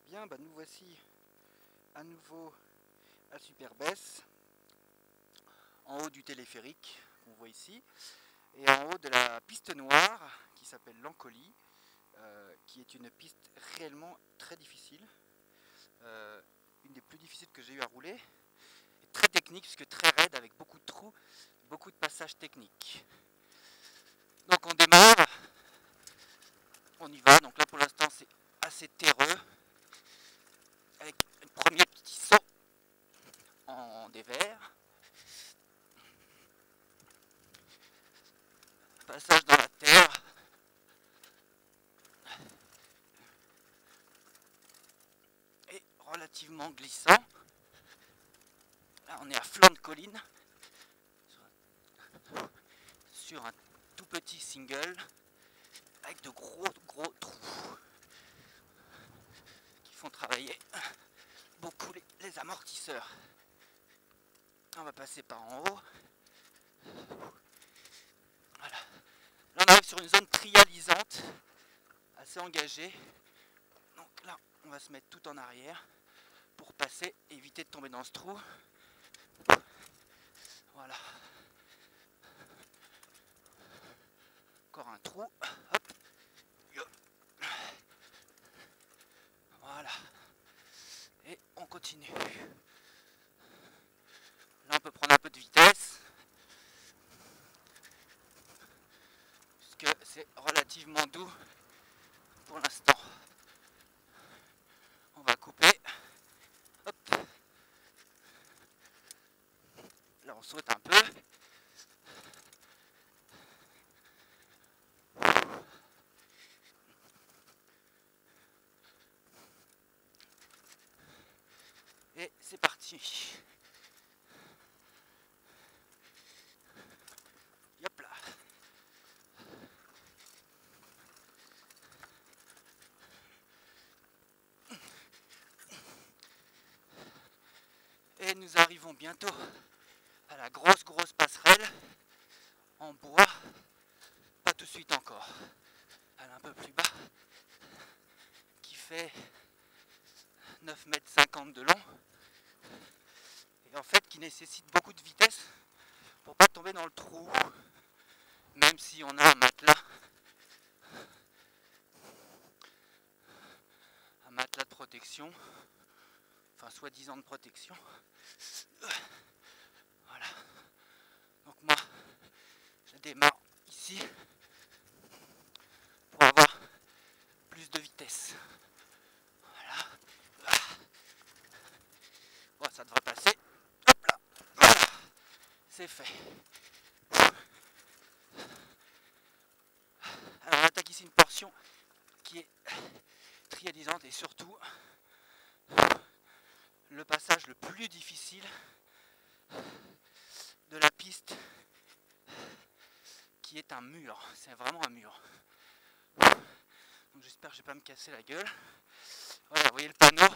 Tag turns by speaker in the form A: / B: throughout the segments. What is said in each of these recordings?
A: Bien, bah nous voici à nouveau à Superbès, en haut du téléphérique qu'on voit ici, et en haut de la piste noire qui s'appelle l'Ancoly, qui est une piste réellement très difficile, une des plus difficiles que j'ai eu à rouler, et très technique puisque très raide avec beaucoup de trous, beaucoup de passages techniques. Donc on démarre, on y va, donc là pour l'instant c'est assez terreux, avec un premier petit saut en dévers, passage dans la terre, et relativement glissant. Là on est à flanc de colline, sur un tout petit single, avec de gros trous qui font travailler beaucoup les amortisseurs. On va passer par en haut. Voilà. Là on arrive sur une zone trialisante, assez engagée. Donc là on va se mettre tout en arrière pour passer, éviter de tomber dans ce trou. Voilà. Encore un trou. Hop. Voilà. Et on continue. Là on peut prendre un peu de vitesse, puisque c'est relativement doux pour l'instant. On va couper. Hop. Là on saute un peu. Et c'est parti. Hop là. Et nous arrivons bientôt à la grosse passerelle en bois. Pas tout de suite encore. Elle est un peu plus bas, qui fait 9,50 m de long, et en fait qui nécessite beaucoup de vitesse pour pas tomber dans le trou, même si on a un matelas de protection, enfin soi-disant de protection. Voilà. Donc moi je démarre ici pour avoir plus de vitesse. Voilà. Bon, ça devrait passer. Hop là. Voilà. C'est fait. Alors on attaque ici une portion qui est trialisante et surtout le passage le plus difficile de la piste, qui est un mur. C'est vraiment un mur. Donc j'espère que je ne vais pas me casser la gueule. Voilà, vous voyez le panneau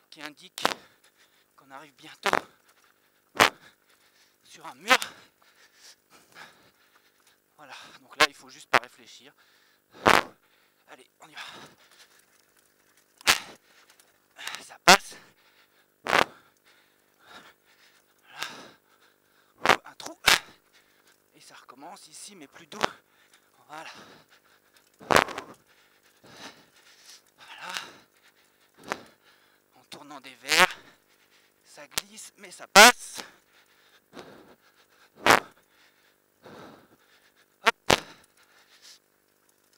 A: qui indique qu'on arrive bientôt sur un mur. Voilà, donc là il faut juste pas réfléchir. Allez, on y va. Ça passe. Voilà. Un trou. Et ça recommence ici, mais plus doux. Voilà. Voilà. En tournant des verres, ça glisse, mais ça passe. Hop.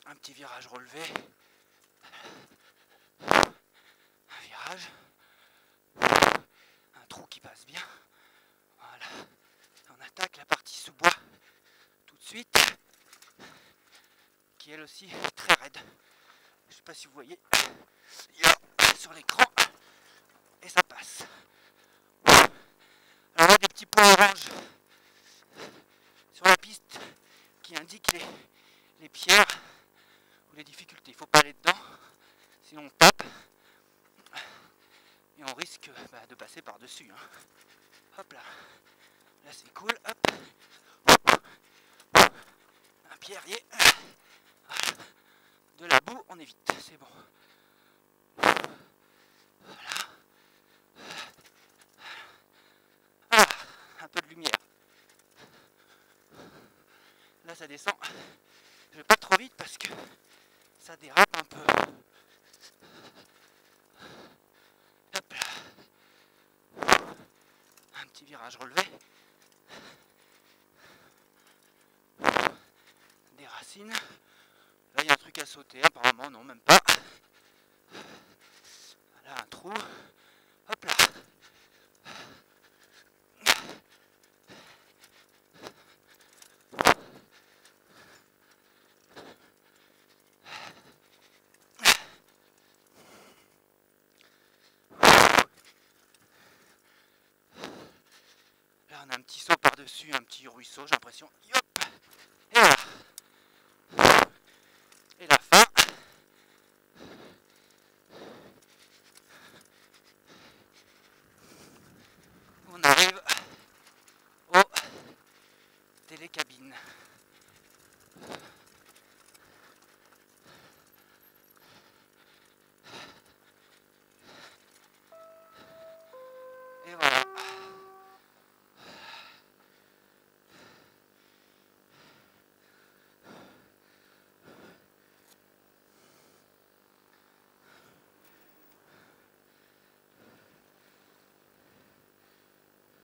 A: Un petit virage relevé. Un virage. Un trou qui passe bien. Voilà. On attaque la partie sous-bois tout de suite, qui elle aussi est très raide. Je ne sais pas si vous voyez sur l'écran, et ça passe. Alors là, des petits points orange sur la piste qui indiquent les pierres ou les difficultés. Il ne faut pas aller dedans, sinon on tape et on risque de passer par-dessus. Hop là, là c'est cool. Hop. Un pierrier. Voilà. De la boue, on évite, c'est bon. Là ça descend. Je vais pas trop vite parce que ça dérape un peu. Hop là. Un petit virage relevé. Des racines. Là il y a un truc à sauter, apparemment non, même pas. Là un trou. Hop là. Là on a un petit saut par-dessus, un petit ruisseau, j'ai l'impression. Hop.